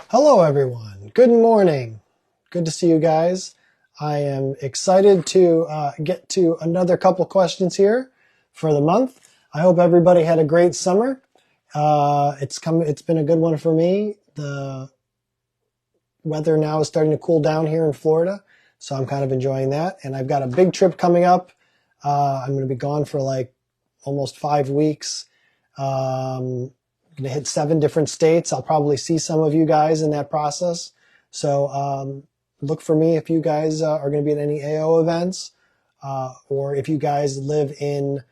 Hello everyone, good morning. Good to see you guys. I am excited to get to another couple questions here for the month. I hope everybody had a great summer. It's been a good one for me. The weather now is starting to cool down here in Florida, so I'm kind of enjoying that. And I've got a big trip coming up. I'm going to be gone for like almost 5 weeks. I'm going to hit 7 different states. I'll probably see some of you guys in that process. So look for me if you guys are going to be at any AO events, or if you guys live in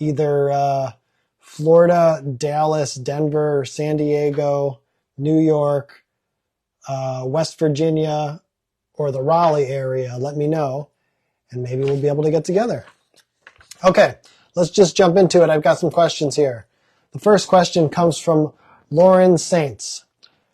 either Florida, Dallas, Denver, San Diego, New York, West Virginia, or the Raleigh area. Let me know, and maybe we'll be able to get together. Okay, let's just jump into it. I've got some questions here. The first question comes from Lauren Saints.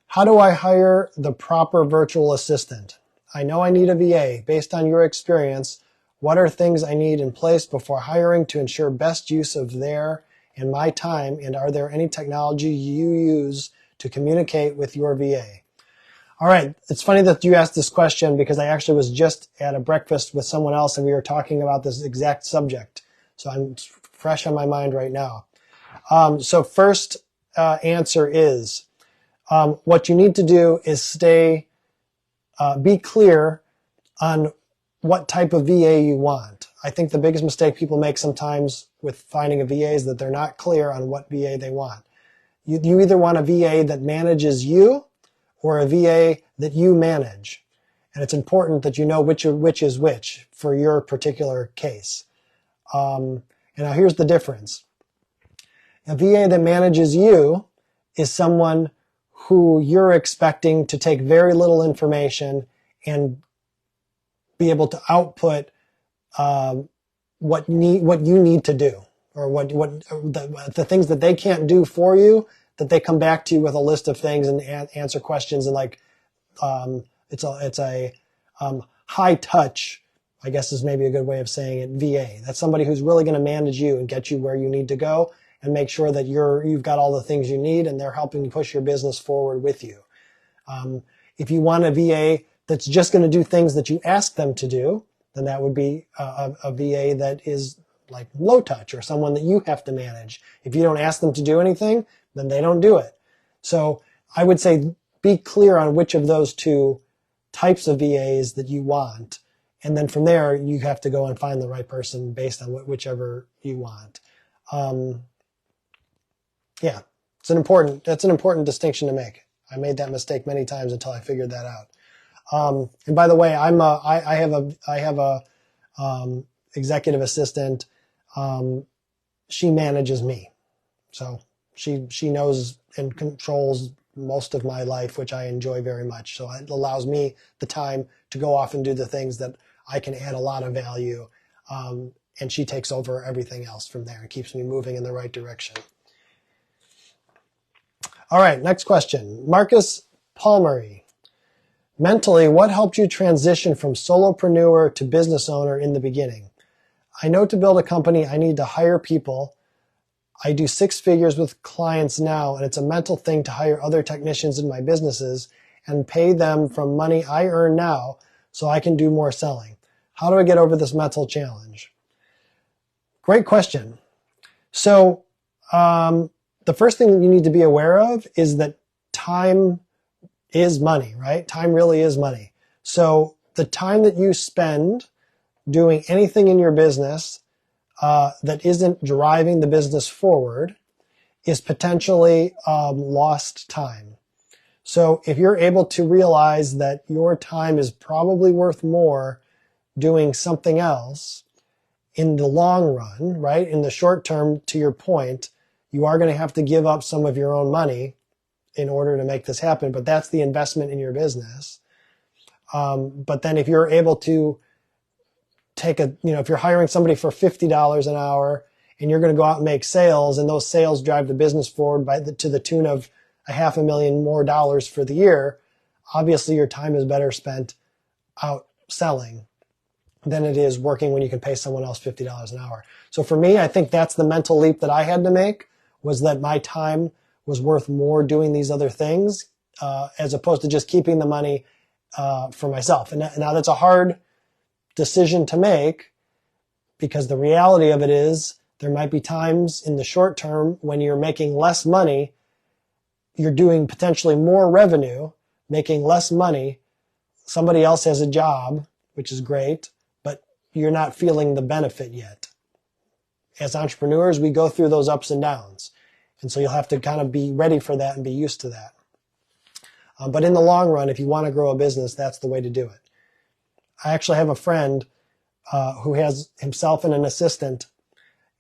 How do I hire the proper virtual assistant? I know I need a VA. Based on your experience, what are things I need in place before hiring to ensure best use of their and my time, and are there any technology you use to communicate with your VA? All right, it's funny that you asked this question because I actually was just at a breakfast with someone else and we were talking about this exact subject. So I'm fresh on my mind right now. So first answer is, what you need to do is be clear on what type of VA you want. I think the biggest mistake people make sometimes with finding a VA is that they're not clear on what VA they want. You either want a VA that manages you or a VA that you manage. And it's important that you know which is which for your particular case. And now here's the difference. A VA that manages you is someone who you're expecting to take very little information and be able to output what you need to do, or what the things that they can't do for you, that they come back to you with a list of things and answer questions, and it's a high touch, I guess is maybe a good way of saying it, VA. That's somebody who's really going to manage you and get you where you need to go and make sure that you've got all the things you need and they're helping push your business forward with you. If you want a VA that's just going to do things that you ask them to do, then that would be a VA that is like low touch, or someone that you have to manage. If you don't ask them to do anything, then they don't do it. So I would say be clear on which of those two types of VAs that you want. And then from there, you have to go and find the right person based on whichever you want. Yeah, that's an important distinction to make. I made that mistake many times until I figured that out. And by the way, I have a executive assistant. She manages me. So she knows and controls most of my life, which I enjoy very much. So it allows me the time to go off and do the things that I can add a lot of value. And she takes over everything else from there and keeps me moving in the right direction. All right, next question. Marcus Palmery. Mentally, what helped you transition from solopreneur to business owner in the beginning? I know to build a company, I need to hire people. I do 6 figures with clients now, and it's a mental thing to hire other technicians in my businesses and pay them from money I earn now so I can do more selling. How do I get over this mental challenge? Great question. So, the first thing you need to be aware of is that time is money, right? Time really is money. So the time that you spend doing anything in your business that isn't driving the business forward is potentially lost time. So if you're able to realize that your time is probably worth more doing something else in the long run, right? In the short term, to your point, you are going to have to give up some of your own money in order to make this happen, but that's the investment in your business. But then if you're able to if you're hiring somebody for $50 an hour and you're going to go out and make sales, and those sales drive the business forward to the tune of $500,000 more for the year, obviously your time is better spent out selling than it is working when you can pay someone else $50 an hour. So for me, I think that's the mental leap that I had to make, was that my time was worth more doing these other things as opposed to just keeping the money for myself. And now that's a hard decision to make, because the reality of it is there might be times in the short term when you're making less money, you're doing potentially more revenue, making less money. Somebody else has a job, which is great, but you're not feeling the benefit yet. As entrepreneurs, we go through those ups and downs. And so you'll have to kind of be ready for that and be used to that. But in the long run, if you want to grow a business, that's the way to do it. I actually have a friend who has himself and an assistant,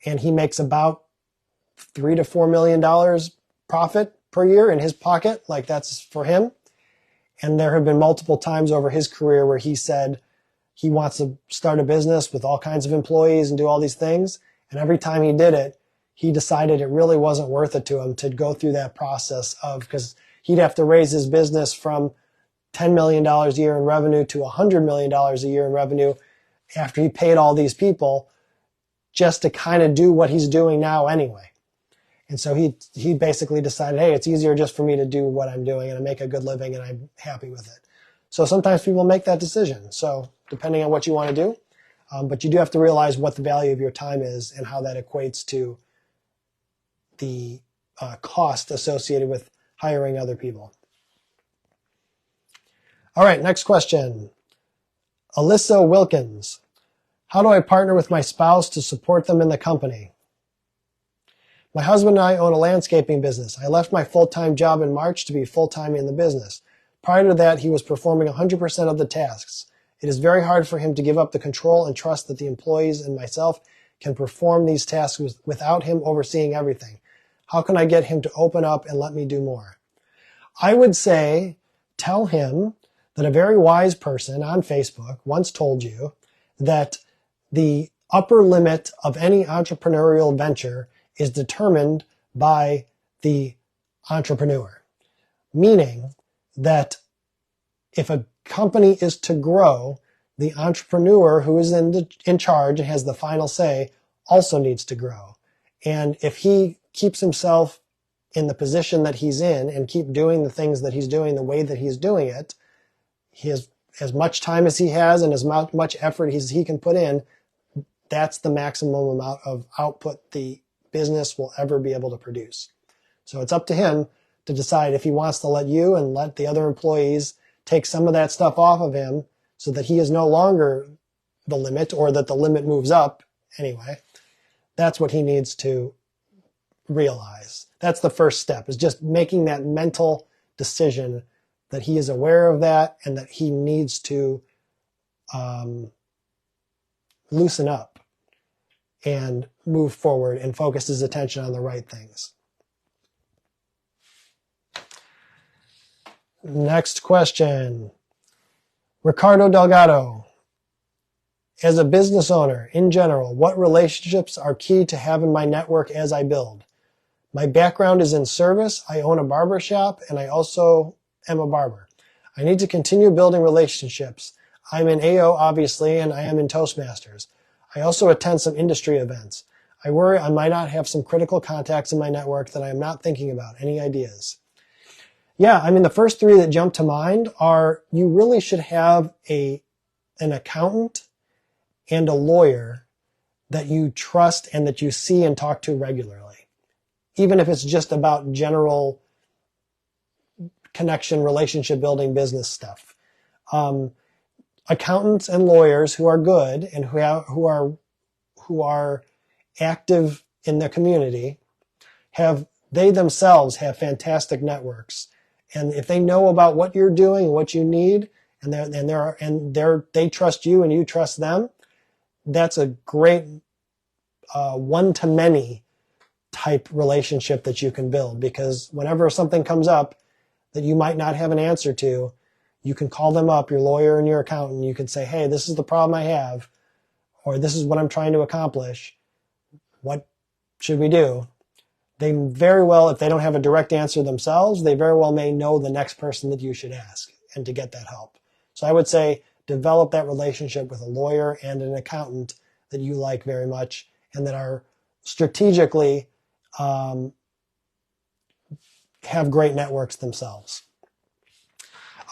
and he makes about $3 to $4 million profit per year in his pocket. Like, that's for him. And there have been multiple times over his career where he said he wants to start a business with all kinds of employees and do all these things. And every time he did it, he decided it really wasn't worth it to him to go through that process of, because he'd have to raise his business from $10 million a year in revenue to $100 million a year in revenue after he paid all these people just to kind of do what he's doing now anyway. And so he basically decided, hey, it's easier just for me to do what I'm doing and I make a good living and I'm happy with it. So sometimes people make that decision. So depending on what you want to do, but you do have to realize what the value of your time is and how that equates to the cost associated with hiring other people. All right, next question. Alyssa Wilkins. How do I partner with my spouse to support them in the company? My husband and I own a landscaping business. I left my full-time job in March to be full-time in the business. Prior to that, he was performing 100% of the tasks. It is very hard for him to give up the control and trust that the employees and myself can perform these tasks without him overseeing everything. How can I get him to open up and let me do more? I would say, tell him that a very wise person on Facebook once told you that the upper limit of any entrepreneurial venture is determined by the entrepreneur. Meaning that if a company is to grow, the entrepreneur who is in charge and has the final say also needs to grow. And if he keeps himself in the position that he's in and keep doing the things that he's doing the way that he's doing it, he has as much time as he has and as much effort as he can put in, that's the maximum amount of output the business will ever be able to produce. So it's up to him to decide if he wants to let you and let the other employees take some of that stuff off of him so that he is no longer the limit, or that the limit moves up anyway. That's what he needs to realize. That's the first step, is just making that mental decision that he is aware of that and that he needs to loosen up and move forward and focus his attention on the right things. Next question. Ricardo Delgado. As a business owner, in general, what relationships are key to have in my network as I build? My background is in service. I own a barber shop and I also am a barber. I need to continue building relationships. I'm in AO, obviously, and I am in Toastmasters. I also attend some industry events. I worry I might not have some critical contacts in my network that I am not thinking about. Any ideas? Yeah, I mean, the first three that jump to mind are, you really should have an accountant and a lawyer that you trust and that you see and talk to regularly. Even if it's just about general connection, relationship building, business stuff. Accountants and lawyers who are good and who are active in their community they themselves have fantastic networks. And if they know about what you're doing and what you need, and they trust you and you trust them, that's a great one-to-many type relationship that you can build. Because whenever something comes up that you might not have an answer to, you can call them up, your lawyer and your accountant. You can say, hey, this is the problem I have, or this is what I'm trying to accomplish. What should we do? They very well, if they don't have a direct answer themselves, they very well may know the next person that you should ask and to get that help. So I would say develop that relationship with a lawyer and an accountant that you like very much and that are strategically have great networks themselves.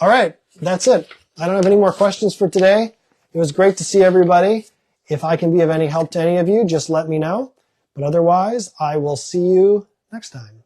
All right, that's it. I don't have any more questions for today. It was great to see everybody. If I can be of any help to any of you, just let me know. But otherwise, I will see you next time.